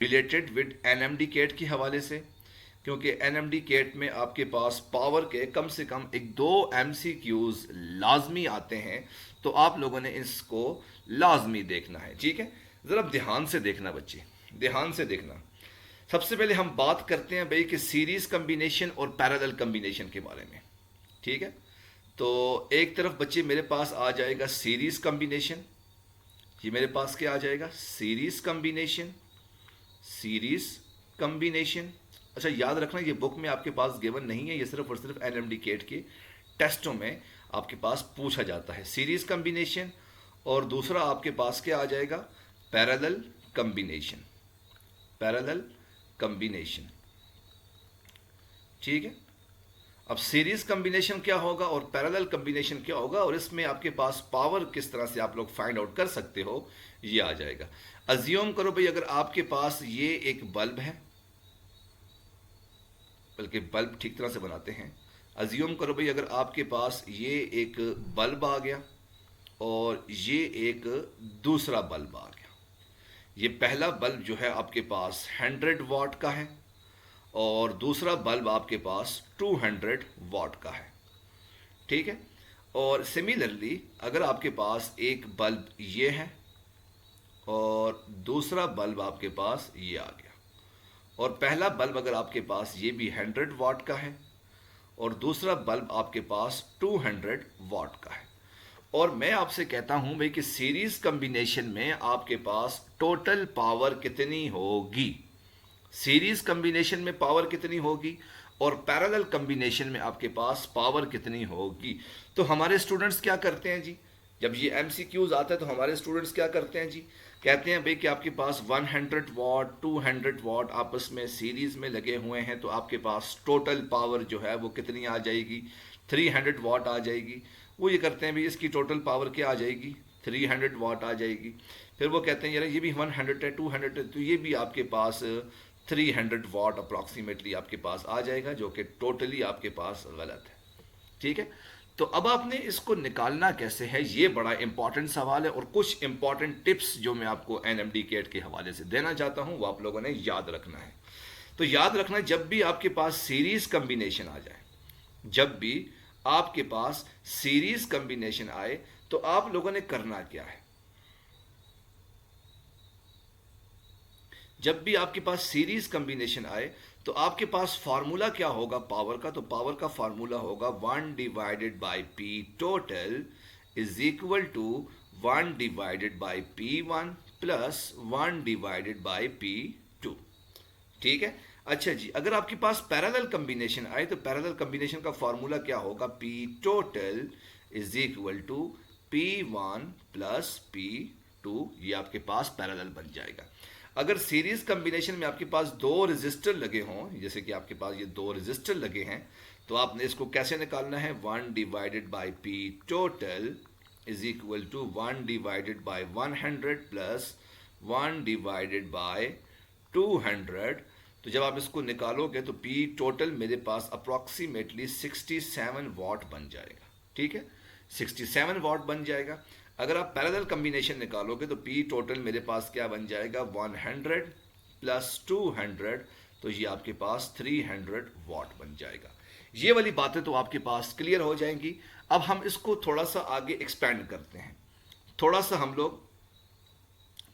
Related with NMD cat के हवाले से, क्योंकि एनएमडी कैट में आपके पास पावर के कम से कम एक दो एमसीक्यूज लाजमी आते हैं, तो आप लोगों ने इसको लाजमी देखना है। ठीक है, ज़रा ध्यान से देखना बच्चे, ध्यान से देखना। सबसे पहले हम बात करते हैं भाई कि सीरीज कम्बिनेशन और पैरेलल कम्बिनेशन के बारे में। ठीक है, तो एक तरफ बच्चे मेरे पास आ जाएगा सीरीज कम्बिनेशन, ये मेरे पास क्या आ जाएगा, सीरीज कम्बिनेशन, सीरीज कम्बिनेशन। अच्छा याद रखना ये बुक में आपके पास गिवन नहीं है, ये सिर्फ और सिर्फ एनएमडी कैट के टेस्टों में आपके पास पूछा जाता है, सीरीज कम्बिनेशन। और दूसरा आपके पास क्या आ जाएगा, पैरेलल कम्बिनेशन, पैरेलल कम्बिनेशन। ठीक है, अब सीरीज कम्बिनेशन क्या होगा और पैरेलल कम्बिनेशन क्या होगा, और इसमें आपके पास पावर किस तरह से आप लोग फाइंड आउट कर सकते हो, ये आ जाएगा। अज्यूम करो भाई अगर आपके पास ये एक बल्ब है, बल्कि बल्ब ठीक तरह से बनाते हैं। अज्यूम करो भाई अगर आपके पास ये एक बल्ब आ गया और ये एक दूसरा बल्ब आ गया। ये पहला बल्ब जो है आपके पास 100 वाट का है और दूसरा बल्ब आपके पास 200 वाट का है। ठीक है, और सिमिलरली अगर आपके पास एक बल्ब ये है और दूसरा बल्ब आपके पास ये आ गया, और पहला बल्ब अगर आपके पास ये भी 100 वाट का है और दूसरा बल्ब आपके पास 200 वाट का है, और मैं आपसे कहता हूं भाई कि सीरीज कम्बिनेशन में आपके पास टोटल पावर कितनी होगी, सीरीज कम्बिनेशन में पावर कितनी होगी और पैरेलल कम्बिनेशन में आपके पास पावर कितनी होगी। तो हमारे स्टूडेंट्स क्या करते हैं जी, जब ये एमसीक्यूज आता है तो हमारे स्टूडेंट्स क्या करते हैं जी, कहते हैं भाई कि आपके पास 100 वाट 200 वाट आपस में सीरीज में लगे हुए हैं, तो आपके पास टोटल पावर जो है वो कितनी आ जाएगी, 300 वाट आ जाएगी। वो ये करते हैं भाई इसकी टोटल पावर क्या आ जाएगी, 300 वाट आ जाएगी। फिर वो कहते हैं यार ये भी 100 है 200 है, तो ये भी आपके पास 300 वाट अप्रॉक्सीमेटली आपके पास आ जाएगा, जो कि टोटली आपके पास गलत है। ठीक है, तो अब आपने इसको निकालना कैसे है, ये बड़ा इंपॉर्टेंट सवाल है, और कुछ इंपॉर्टेंट टिप्स जो मैं आपको एनएमडी कैट के हवाले से देना चाहता हूं वो आप लोगों ने याद रखना है। तो याद रखना, जब भी आपके पास सीरीज कम्बिनेशन आ जाए, जब भी आपके पास सीरीज कम्बिनेशन आए, तो आप लोगों ने करना क्या है, जब भी आपके पास सीरीज कम्बिनेशन आए तो आपके पास फार्मूला क्या होगा पावर का, तो पावर का फार्मूला होगा 1 divided by P total is equal to 1 divided by P one plus 1 divided by P two. ठीक है, अच्छा जी, अगर आपके पास पैरेलल कम्बिनेशन आए तो पैरेलल कम्बिनेशन का फार्मूला क्या होगा, P total is equal to P one plus P two, ये आपके पास पैरेलल बन जाएगा। अगर सीरीज कम्बिनेशन में आपके पास दो रेजिस्टर लगे हों, जैसे कि आपके पास ये दो रेजिस्टर लगे हैं, तो आपने इसको कैसे निकालना है, 1 divided by P total is equal to 1 divided by 100 plus 1 divided by 200। तो जब आप इसको निकालोगे तो पी टोटल मेरे पास अप्रॉक्सीमेटली 67 वाट बन जाएगा। ठीक है, 67 वाट बन जाएगा। अगर आप पैरेलल कम्बिनेशन निकालोगे तो पी टोटल मेरे पास क्या बन जाएगा, 100 प्लस 200, तो ये आपके पास 300 वाट बन जाएगा। ये वाली बातें तो आपके पास क्लियर हो जाएंगी। अब हम इसको थोड़ा सा आगे एक्सपेंड करते हैं, थोड़ा सा हम लोग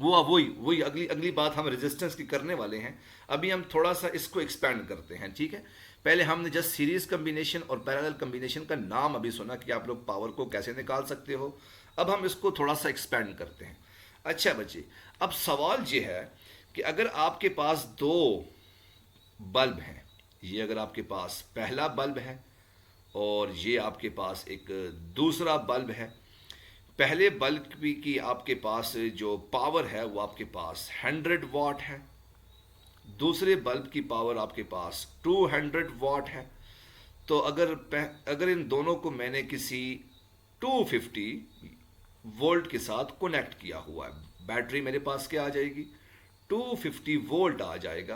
वही वही अगली अगली बात हम रेजिस्टेंस की करने वाले हैं। अभी हम थोड़ा सा इसको एक्सपेंड करते हैं। ठीक है, पहले हमने जस्ट सीरीज कम्बिनेशन और पैरेलल कम्बिनेशन का नाम अभी सुना कि आप लोग पावर को कैसे निकाल सकते हो। अब हम इसको थोड़ा सा एक्सपेंड करते हैं। अच्छा बच्चे, अब सवाल ये है कि अगर आपके पास दो बल्ब हैं, ये अगर आपके पास पहला बल्ब है और ये आपके पास एक दूसरा बल्ब है, पहले बल्ब की आपके पास जो पावर है वो आपके पास 100 वाट है, दूसरे बल्ब की पावर आपके पास 200 वाट है। तो अगर इन दोनों को मैंने किसी 250 वोल्ट के साथ कनेक्ट किया हुआ है, बैटरी मेरे पास क्या आ जाएगी, 250 वोल्ट आ जाएगा।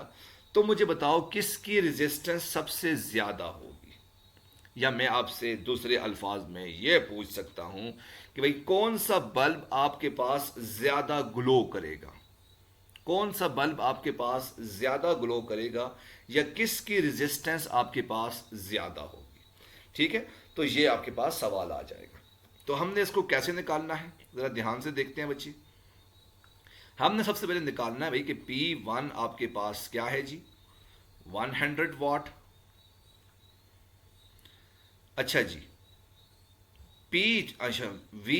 तो मुझे बताओ किसकी रेजिस्टेंस सबसे ज़्यादा होगी, या मैं आपसे दूसरे अल्फाज में ये पूछ सकता हूं कि भाई कौन सा बल्ब आपके पास ज़्यादा ग्लो करेगा, कौन सा बल्ब आपके पास ज्यादा ग्लो करेगा या किसकी रेजिस्टेंस आपके पास ज्यादा होगी। ठीक है, तो ये आपके पास सवाल आ जाएगा। तो हमने इसको कैसे निकालना है, जरा ध्यान से देखते हैं बच्चे। हमने सबसे पहले निकालना है भाई कि P1 आपके पास क्या है जी, 100 वाट। अच्छा जी, P, अच्छा V,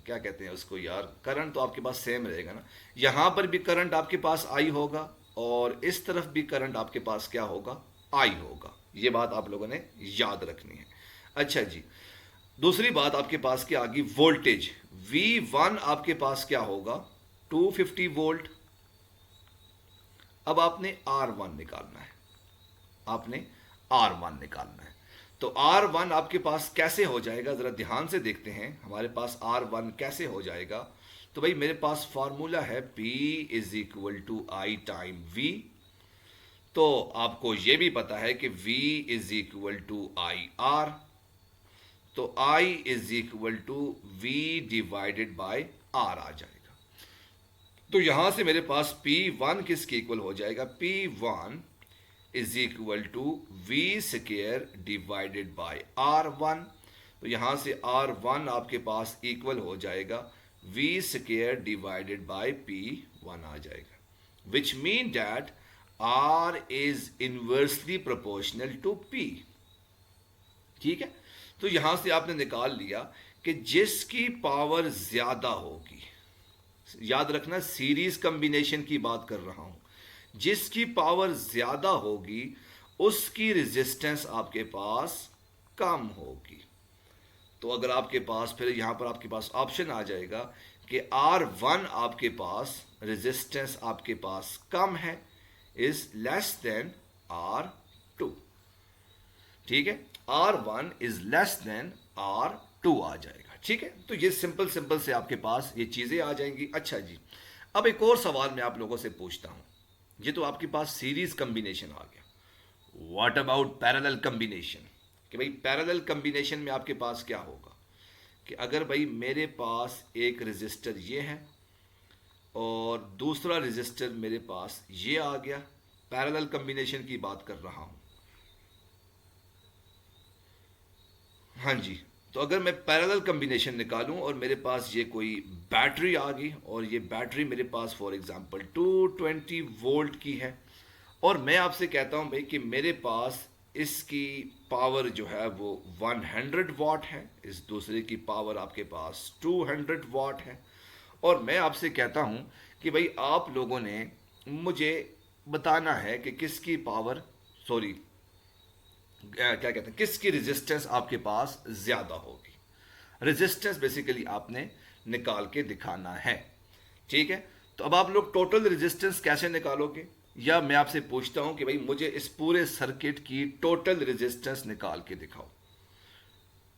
क्या कहते हैं उसको यार, करंट तो आपके पास सेम रहेगा ना, यहां पर भी करंट आपके पास आई होगा और इस तरफ भी करंट आपके पास क्या होगा, आई होगा। ये बात आप लोगों ने याद रखनी है। अच्छा जी, दूसरी बात आपके पास क्या आ गई, वोल्टेज। V1 आपके पास क्या होगा, 250 वोल्ट। अब आपने R1 निकालना है, आपने R1 निकालना है। तो R1 आपके पास कैसे हो जाएगा, जरा ध्यान से देखते हैं हमारे पास R1 कैसे हो जाएगा। तो भाई मेरे पास फॉर्मूला है P is equal to I time V। तो आपको यह भी पता है कि V is equal to I R, तो I is equal to V divided by R आ जाएगा। तो यहां से मेरे पास P1 किसके इक्वल हो जाएगा, P1 is equal to V square divided by R1। तो यहां से R1 आपके पास इक्वल हो जाएगा V square divided by P1 आ जाएगा, which mean that R is inversely proportional to P। ठीक है, तो यहां से आपने निकाल लिया कि जिसकी पावर ज्यादा होगी, याद रखना सीरीज कॉम्बिनेशन की बात कर रहा हूं, जिसकी पावर ज्यादा होगी उसकी रेजिस्टेंस आपके पास कम होगी। तो अगर आपके पास फिर यहां पर आपके पास ऑप्शन आ जाएगा कि R1 आपके पास रेजिस्टेंस आपके पास कम है, इज लेस देन R2। ठीक है, R1 is less then R2 आ जाएगा। ठीक है, तो ये सिंपल सिंपल से आपके पास ये चीजें आ जाएंगी। अच्छा जी, अब एक और सवाल मैं आप लोगों से पूछता हूं। ये तो आपके पास सीरीज कॉम्बिनेशन आ गया, व्हाट अबाउट पैरेलल कॉम्बिनेशन। कि भाई पैरेलल कॉम्बिनेशन में आपके पास क्या होगा कि अगर भाई मेरे पास एक रेजिस्टर ये है और दूसरा रेजिस्टर मेरे पास ये आ गया, पैरेलल कॉम्बिनेशन की बात कर रहा हूं। हाँ जी, तो अगर मैं पैरेलल कॉम्बिनेशन निकालूं और मेरे पास ये कोई बैटरी आ गई और ये बैटरी मेरे पास फॉर एग्जांपल 220 वोल्ट की है, और मैं आपसे कहता हूं भाई कि मेरे पास इसकी पावर जो है वो 100 वाट है, इस दूसरे की पावर आपके पास 200 वाट है, और मैं आपसे कहता हूं कि भाई आप लोगों ने मुझे बताना है कि किसकी पावर, सॉरी क्या कहते हैं, किसकी रेजिस्टेंस आपके पास ज्यादा होगी। रेजिस्टेंस बेसिकली आपने निकाल के दिखाना है। ठीक है, तो अब आप लोग टोटल रेजिस्टेंस कैसे निकालोगे, या मैं आपसे पूछता हूं कि भाई मुझे इस पूरे सर्किट की टोटल रेजिस्टेंस निकाल के दिखाओ,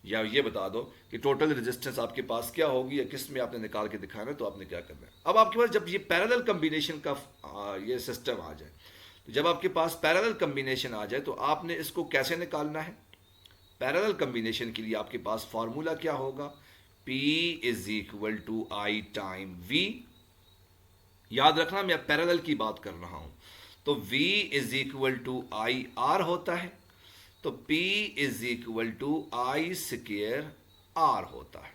या ये बता दो कि टोटल रेजिस्टेंस आपके पास क्या होगी या किस में आपने निकाल के दिखाना है, तो आपने क्या करना है। अब आपके पास जब ये पैरेलल कॉम्बिनेशन का ये सिस्टम आ जाए, तो जब आपके पास पैरेलल कॉम्बिनेशन आ जाए तो आपने इसको कैसे निकालना है। पैरेलल कॉम्बिनेशन के लिए आपके पास फॉर्मूला क्या होगा, P is equal to I time V। याद रखना मैं पैरेलल की बात कर रहा हूं, तो V is equal to I R होता है, तो P is equal to I square R होता है,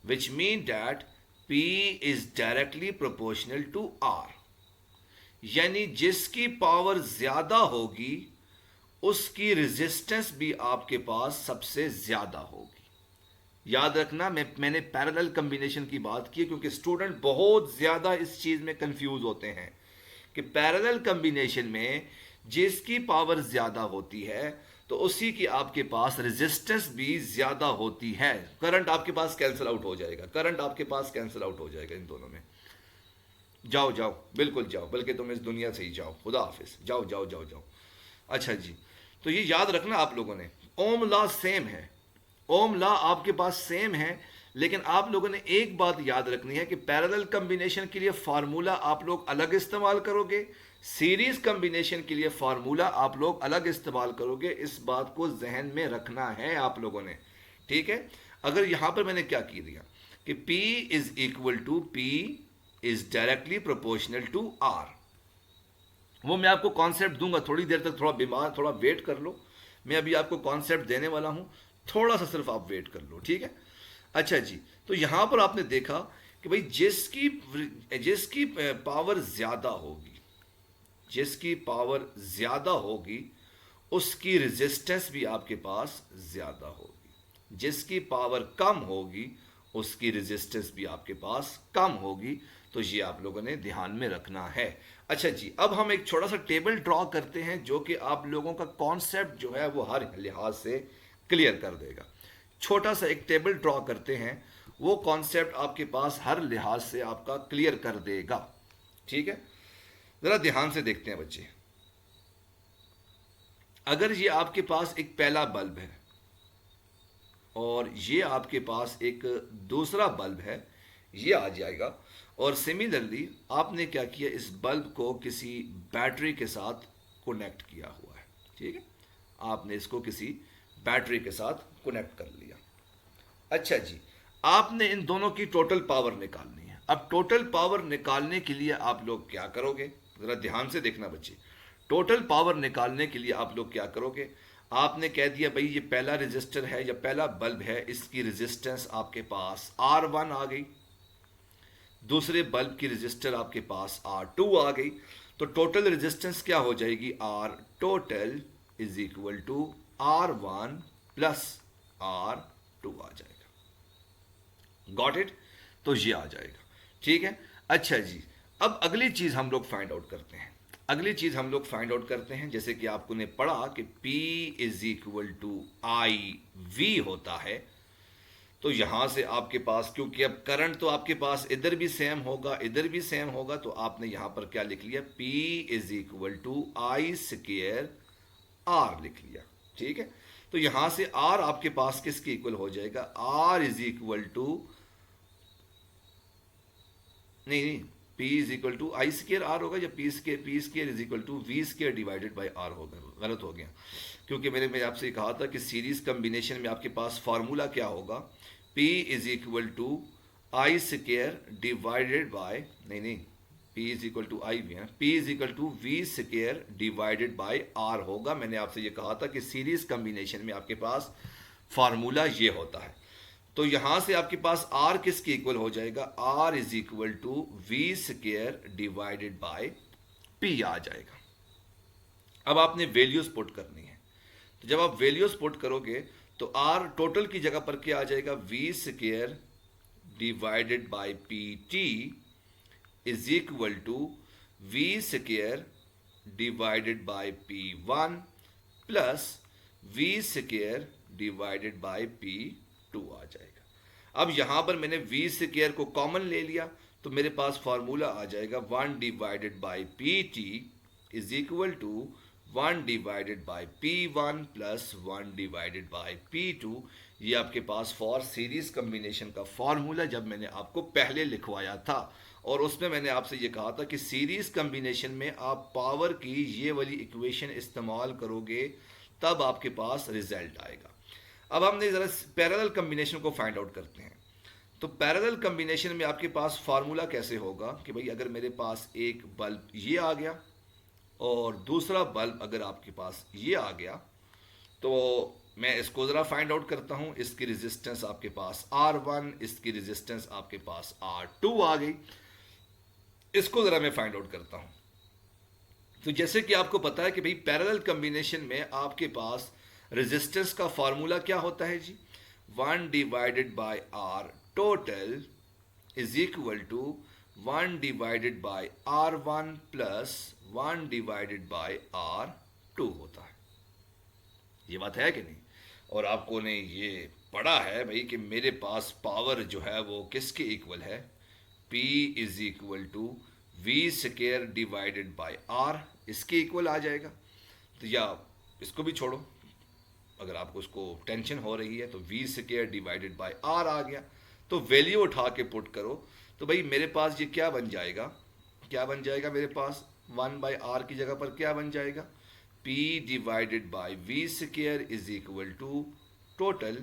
which mean that P is directly proportional to R। यानी जिसकी पावर ज्यादा होगी उसकी रेजिस्टेंस भी आपके पास सबसे ज्यादा होगी। याद रखना मैंने पैरेलल कॉम्बिनेशन की बात की क्योंकि स्टूडेंट बहुत ज्यादा इस चीज में कंफ्यूज होते हैं कि पैरेलल कॉम्बिनेशन में जिसकी पावर ज्यादा होती है तो उसी की आपके पास रेजिस्टेंस भी ज्यादा होती है। करंट आपके पास कैंसिल आउट हो जाएगा, करंट आपके पास कैंसिल आउट हो जाएगा इन दोनों में। जाओ जाओ, बिल्कुल जाओ, बल्कि तुम इस दुनिया से ही जाओ, खुदा हाफिज, जाओ जाओ जाओ जाओ। अच्छा जी, तो ये याद रखना आप लोगों ने, ओम लॉ सेम है, ओम लॉ आपके पास सेम है, लेकिन आप लोगों ने एक बात याद रखनी है कि पैरेलल कॉम्बिनेशन के लिए फार्मूला आप लोग अलग इस्तेमाल करोगे, सीरीज कॉम्बिनेशन के लिए फार्मूला आप लोग अलग इस्तेमाल करोगे। इस बात को जहन में रखना है आप लोगों ने। ठीक है, अगर यहां पर मैंने क्या की दिया कि P is equal to P is directly proportional to R. वो मैं आपको कॉन्सेप्ट दूंगा थोड़ी देर तक, थोड़ा वेट कर लो, मैं अभी आपको कॉन्सेप्ट देने वाला हूं, थोड़ा सा सिर्फ आप वेट कर लो, ठीक है। अच्छा जी, तो यहां पर आपने देखा कि भाई जिसकी जिसकी पावर ज्यादा होगी, जिसकी पावर ज्यादा होगी उसकी रेजिस्टेंस भी आपके पास ज्यादा होगी, जिसकी पावर कम होगी उसकी रेजिस्टेंस भी आपके पास कम होगी। तो ये आप लोगों ने ध्यान में रखना है। अच्छा जी, अब हम एक छोटा सा टेबल ड्रॉ करते हैं जो कि आप लोगों का कॉन्सेप्ट जो है वो हर लिहाज से क्लियर कर देगा। छोटा सा एक टेबल ड्रॉ करते हैं, वो कॉन्सेप्ट आपके पास हर लिहाज से आपका क्लियर कर देगा, ठीक है। जरा ध्यान से देखते हैं बच्चे, अगर ये आपके पास एक पहला बल्ब है और ये आपके पास एक दूसरा बल्ब है, ये आ जाएगा। और सिमिलरली आपने क्या किया, इस बल्ब को किसी बैटरी के साथ कनेक्ट किया हुआ है, ठीक है, आपने इसको किसी बैटरी के साथ कनेक्ट कर लिया। अच्छा जी, आपने इन दोनों की टोटल पावर निकालनी है। अब टोटल पावर निकालने के लिए आप लोग क्या करोगे, जरा ध्यान से देखना बच्चे। टोटल पावर निकालने के लिए आप लोग क्या करोगे, आपने कह दिया भाई ये पहला रेजिस्टर है या पहला बल्ब है, इसकी रेजिस्टेंस आपके पास R1 आ गई, दूसरे बल्ब की रेजिस्टर आपके पास R2 आ गई। तो टोटल रेजिस्टेंस क्या हो जाएगी, R total is equal to R1 प्लस R2 आ जाएगा। गॉट इट, तो ये आ जाएगा, ठीक है। अच्छा जी, अब अगली चीज हम लोग फाइंड आउट करते हैं। अगली चीज हम लोग फाइंड आउट करते हैं, जैसे कि आपको ने पढ़ा कि P is equal to I V होता है। तो यहां से आपके पास, क्योंकि अब करंट तो आपके पास इधर भी सेम होगा इधर भी सेम होगा, तो आपने यहां पर क्या लिख लिया, P is equal to I square R लिख लिया, ठीक है। तो यहां से आर आपके पास किसके इक्वल हो जाएगा, आर इज इक्वल टू, नहीं, P is equal to I square R होगा या P square is equal to V square divided by R होगा। गलत हो गया, क्योंकि मैंने आपसे कहा था कि सीरीज कम्बिनेशन में आपके पास फॉर्मूला क्या होगा, P is equal to I square divided by, नहीं, P is equal to I भी है, P is equal to V square divided by R होगा। मैंने आपसे ये कहा था कि सीरीज कम्बिनेशन में आपके पास फॉर्मूला ये होता है। तो यहां से आपके पास R किसके इक्वल हो जाएगा, R is equal to V square divided by P आ जाएगा। अब आपने वैल्यूज पुट करनी है, तो जब आप वैल्यूज पुट करोगे तो R टोटल की जगह पर क्या आ जाएगा, V square divided by P T is equal to V square divided by P1 plus V square divided by P2 आ जाएगा। अब यहां पर मैंने वी स्केयर को कॉमन ले लिया, तो मेरे पास फॉर्मूला आ जाएगा 1 divided by P T is equal to 1 divided by P1 plus 1 divided by P2। ये आपके पास फॉर सीरीज कम्बिनेशन का फॉर्मूला जब मैंने आपको पहले लिखवाया था, और उसमें मैंने आपसे ये कहा था कि सीरीज कम्बिनेशन में आप पावर की ये वाली इक्वेशन इस्तेमाल करोगे तब आपके पास रिजल्ट आएगा। अब हमने जरा पैरेलल कम्बिनेशन को फाइंड आउट करते हैं। तो पैरेलल कम्बिनेशन में आपके पास फार्मूला कैसे होगा कि भाई अगर मेरे पास एक बल्ब ये आ गया और दूसरा बल्ब अगर आपके पास ये आ गया, तो मैं इसको ज़रा फाइंड आउट करता हूं। इसकी रेजिस्टेंस आपके पास R1, इसकी रेजिस्टेंस आपके पास R2 आ गई, इसको ज़रा मैं फाइंड आउट करता हूं। तो जैसे कि आपको पता है कि भाई पैरेलल कम्बिनेशन में आपके पास रेजिस्टेंस का फॉर्मूला क्या होता है जी, 1 divided by R total is equal to 1 divided by R1 plus 1 divided by R2 होता है। ये बात है कि नहीं? और आपको ने ये पढ़ा है भाई कि मेरे पास पावर जो है वो किसके इक्वल है, P is equal to V square divided by R, इसके इक्वल आ जाएगा। तो या इसको भी छोड़ो, अगर आपको उसको टेंशन हो रही है तो V square divided by R आ गया, तो वैल्यू उठा के पुट करो तो भाई मेरे पास ये क्या बन जाएगा, क्या बन जाएगा मेरे पास 1 बाय R की जगह पर क्या बन जाएगा, P divided by V square is equal to total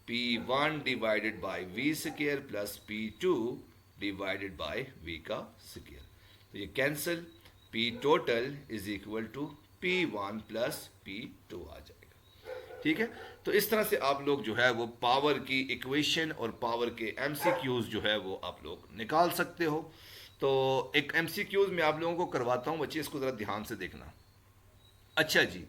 P1 divided by V square plus P2 divided by v का स्क्वायर। तो ये cancel, p total is equal to p1 plus p2 आ जाएगा। ठीक है, तो इस तरह से आप लोग जो है वो पावर की इक्वेशन और पावर के एमसीक्यूज जो है वो आप लोग निकाल सकते हो। तो एक एमसीक्यूज मैं आप लोगों को करवाता हूं बच्चे, इसको जरा ध्यान से देखना। अच्छा जी,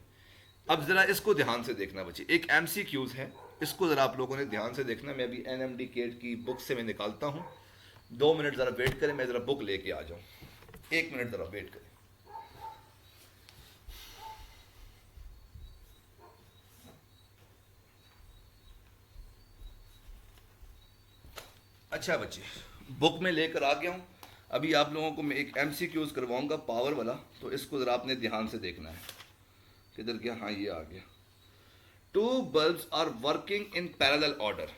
अब जरा इसको ध्यान से देखना बच्चे, एक एमसीक्यूज है, इसको जरा आप लोगों ने ध्यान से देखना। मैं अभी एनएमडी केट की बुक से मैं निकालता हूं, 2 मिनट जरा वेट करें, मैं जरा बुक लेके आ जाऊं, 1 मिनट जरा वेट करें। अच्छा बच्चे, बुक में लेकर आ गया हूं। अभी आप लोगों को मैं एक एमसीक्यूज करवाऊंगा पावर वाला, तो इसको जरा आपने ध्यान से देखना है। किधर गया, हाँ ये आ गया। 2 bulbs are working in parallel order।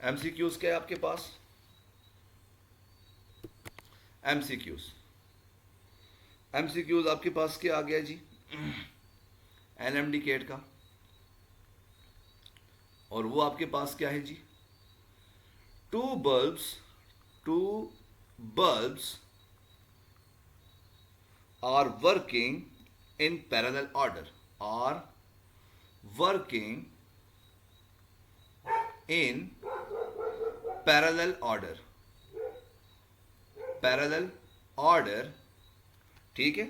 MCQs क्या है आपके पास? एमसीक्यूज एमसीक्यूज आपके पास क्या आ गया जी? एनएमडी केट का, और वो आपके पास क्या है जी? two bulbs are working in parallel order, are working in parallel order, parallel order। ठीक है,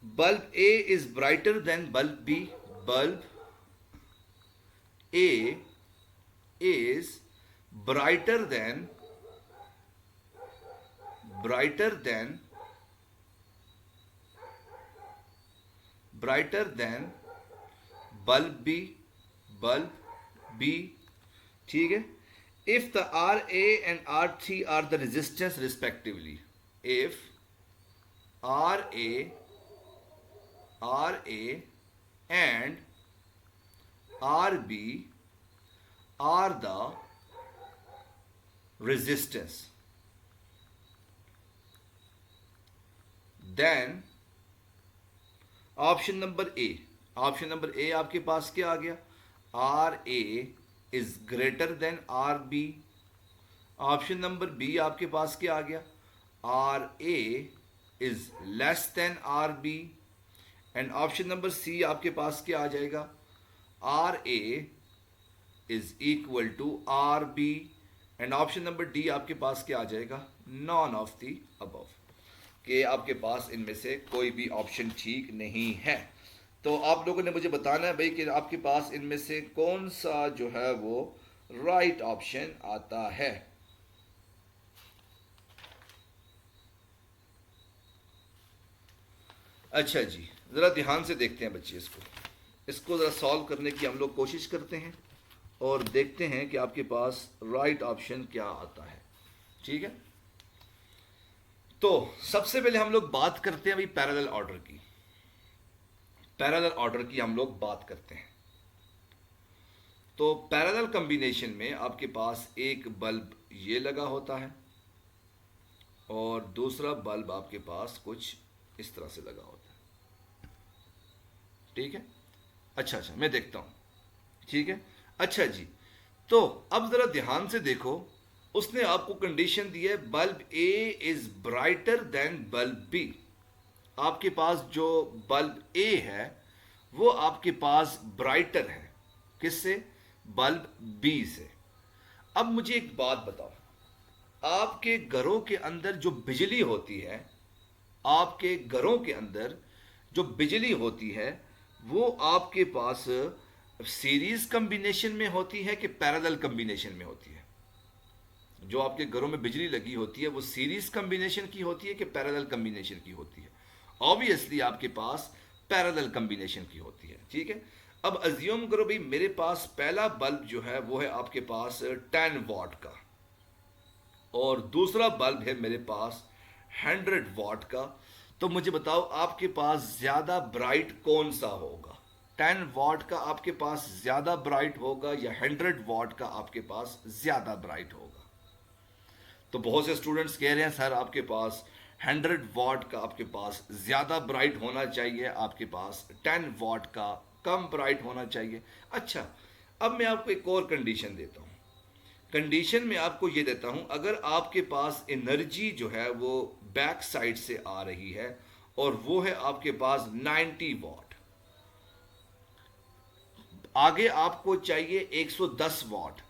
bulb A is brighter than bulb B, bulb A is brighter than bulb B, ठीक है। if the RA and R3 are the resistance respectively, if RA and RB are the resistance, then option number A आपके पास क्या आ गया? RA is greater than RB। Option number B आपके पास क्या आ गया? RA is less than RB। And option number C आपके पास क्या आ जाएगा? RA is equal to RB। And option number D आपके पास क्या आ जाएगा? नॉन ऑफ द अबव, कि आपके पास इनमें से कोई भी ऑप्शन ठीक नहीं है। तो आप लोगों ने मुझे बताना है भाई कि आपके पास इनमें से कौन सा जो है वो राइट ऑप्शन आता है। अच्छा जी, ज़रा ध्यान से देखते हैं बच्चे, इसको ज़रा सॉल्व करने की हम लोग कोशिश करते हैं और देखते हैं कि आपके पास राइट ऑप्शन क्या आता है। ठीक है, तो सबसे पहले हम लोग बात करते हैं भाई पैरेलल ऑर्डर की। पैरेलल ऑर्डर की हम लोग बात करते हैं। तो पैरेलल कॉम्बिनेशन में आपके पास एक बल्ब ये लगा होता है और दूसरा बल्ब आपके पास कुछ इस तरह से लगा होता है। ठीक है, अच्छा मैं देखता हूं। ठीक है, अच्छा जी, तो अब जरा ध्यान से देखो, उसने आपको कंडीशन दी है bulb A is brighter than bulb B. आपके पास जो बल्ब ए है वो आपके पास ब्राइटर है, किससे? बल्ब बी से। अब मुझे एक बात बताओ, आपके घरों के अंदर जो बिजली होती है, आपके घरों के अंदर जो बिजली होती है वो आपके पास सीरीज कॉम्बिनेशन में होती है कि पैरेलल कॉम्बिनेशन में होती है? जो आपके घरों में बिजली लगी होती है वो सीरीज कॉम्बिनेशन की होती है कि पैरेलल कॉम्बिनेशन की होती है? ऑब्वियसली आपके पास पैरेलल कॉम्बिनेशन की होती है। ठीक है, अब अज्यूम करो भाई मेरे पास पहला बल्ब जो है वो है आपके पास 10 वाट का और दूसरा बल्ब है मेरे पास 100 वाट का। तो मुझे बताओ आपके पास ज्यादा ब्राइट कौन सा होगा? 10 वाट का आपके पास ज्यादा ब्राइट होगा या 100 वाट का आपके पास ज्यादा ब्राइट होगा? तो बहुत से स्टूडेंट्स कह रहे हैं सर आपके पास 100 वाट का आपके पास ज्यादा ब्राइट होना चाहिए, आपके पास 10 वाट का कम ब्राइट होना चाहिए। अच्छा, अब मैं आपको एक और कंडीशन देता हूं कंडीशन में आपको ये देता हूं, अगर आपके पास एनर्जी जो है वो बैक साइड से आ रही है और वो है आपके पास 90 वॉट, आगे आपको चाहिए 110 वॉट,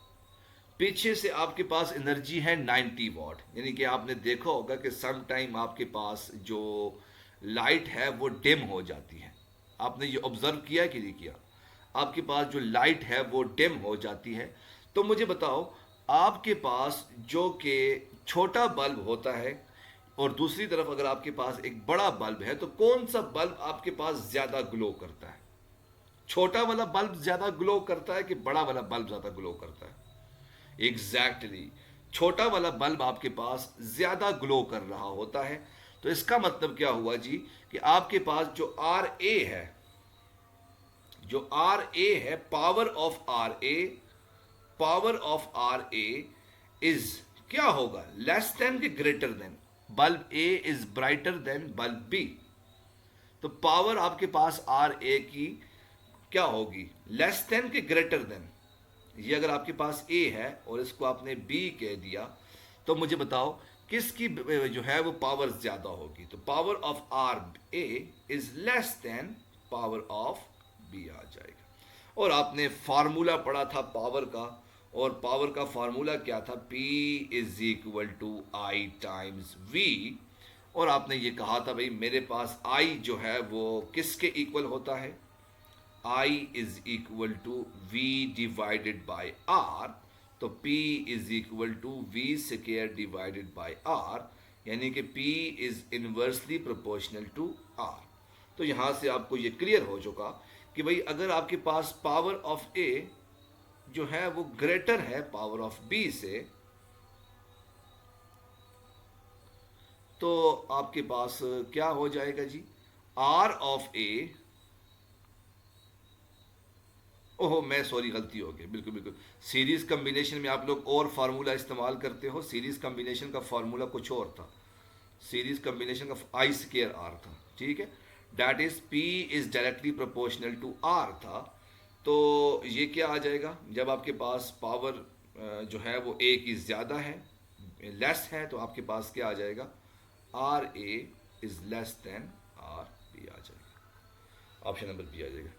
पीछे से आपके पास एनर्जी है 90 वॉट। यानी कि आपने देखा होगा कि सम टाइम आपके पास जो लाइट है वो डिम हो जाती है। आपने ये ऑब्जर्व किया कि नहीं किया? आपके पास जो लाइट है वो डिम हो जाती है। तो मुझे बताओ, आपके पास जो कि छोटा बल्ब होता है और दूसरी तरफ अगर आपके पास एक बड़ा बल्ब है, तो कौन सा बल्ब आपके पास ज्यादा ग्लो करता है? छोटा वाला बल्ब ज्यादा ग्लो करता है कि बड़ा वाला बल्ब ज्यादा ग्लो करता है? एग्जैक्टली छोटा वाला बल्ब आपके पास ज्यादा ग्लो कर रहा होता है। तो इसका मतलब क्या हुआ जी, कि आपके पास जो आर ए है, जो आर ए है, power of R A, power of R A is क्या होगा? लेस देन के greater than? Bulb A is brighter than bulb B. तो पावर आपके पास आर ए की क्या होगी? लेस देन के ग्रेटर देन? ये अगर आपके पास ए है और इसको आपने बी कह दिया, तो मुझे बताओ किसकी जो है वो पावर ज्यादा होगी? तो power of R A is less than power of B आ जाएगा। और आपने फार्मूला पढ़ा था पावर का, और पावर का फार्मूला क्या था? P is equal to I times V। और आपने ये कहा था भाई मेरे पास I जो है वो किसके इक्वल होता है? I is equal to V divided by R। तो P is equal to V square divided by R, यानी कि P is inversely proportional to R। तो यहां से आपको ये क्लियर हो चुका कि भाई अगर आपके पास पावर ऑफ A जो है वो ग्रेटर है पावर ऑफ B से, तो आपके पास क्या हो जाएगा जी? R ऑफ A, ओहो मैं सॉरी गलती हो गई, बिल्कुल बिल्कुल, सीरीज कम्बिनेशन में आप लोग और फार्मूला इस्तेमाल करते हो। सीरीज कम्बिनेशन का फार्मूला कुछ और था, सीरीज कम्बिनेशन का आई स्क्वायर आर था, ठीक है। That is P is directly proportional to R था। तो ये क्या आ जाएगा? जब आपके पास पावर जो है वो A की ज़्यादा है, लेस है, तो आपके पास क्या आ जाएगा? R A is less than R B आ जाएगा। ऑप्शन नंबर बी आ जाएगा।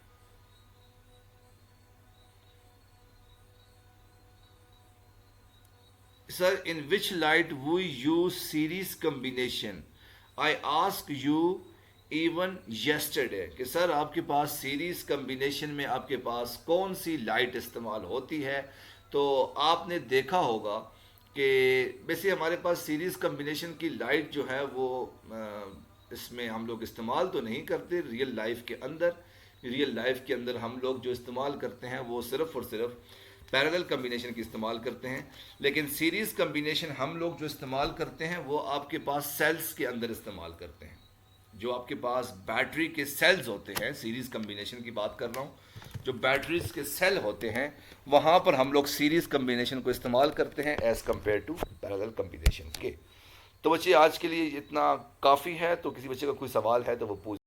Sir, in which light we use series combination? I asked you even yesterday कि सर आपके पास सीरीज कम्बिनेशन में आपके पास कौन सी लाइट इस्तेमाल होती है? तो आपने देखा होगा कि वैसे हमारे पास सीरीज कम्बिनेशन की लाइट जो है वो इसमें हम लोग इस्तेमाल तो नहीं करते रियल लाइफ के अंदर। रियल लाइफ के अंदर हम लोग जो इस्तेमाल करते हैं वो सिर्फ और सिर्फ पैरेलल कम्बिनेशन की इस्तेमाल करते हैं। लेकिन सीरीज कम्बिनेशन हम लोग जो इस्तेमाल करते हैं वो आपके पास सेल्स के अंदर इस्तेमाल करते हैं। जो आपके पास बैटरी के सेल्स होते हैं, सीरीज कम्बिनेशन की बात कर रहा हूँ, जो बैटरीज के सेल होते हैं वहाँ पर हम लोग सीरीज कम्बिनेशन को इस्तेमाल करते हैं as compare to parallel combination के। तो बच्चे आज के लिए इतना काफ़ी है। तो किसी बच्चे का कोई सवाल है तो वो पूछ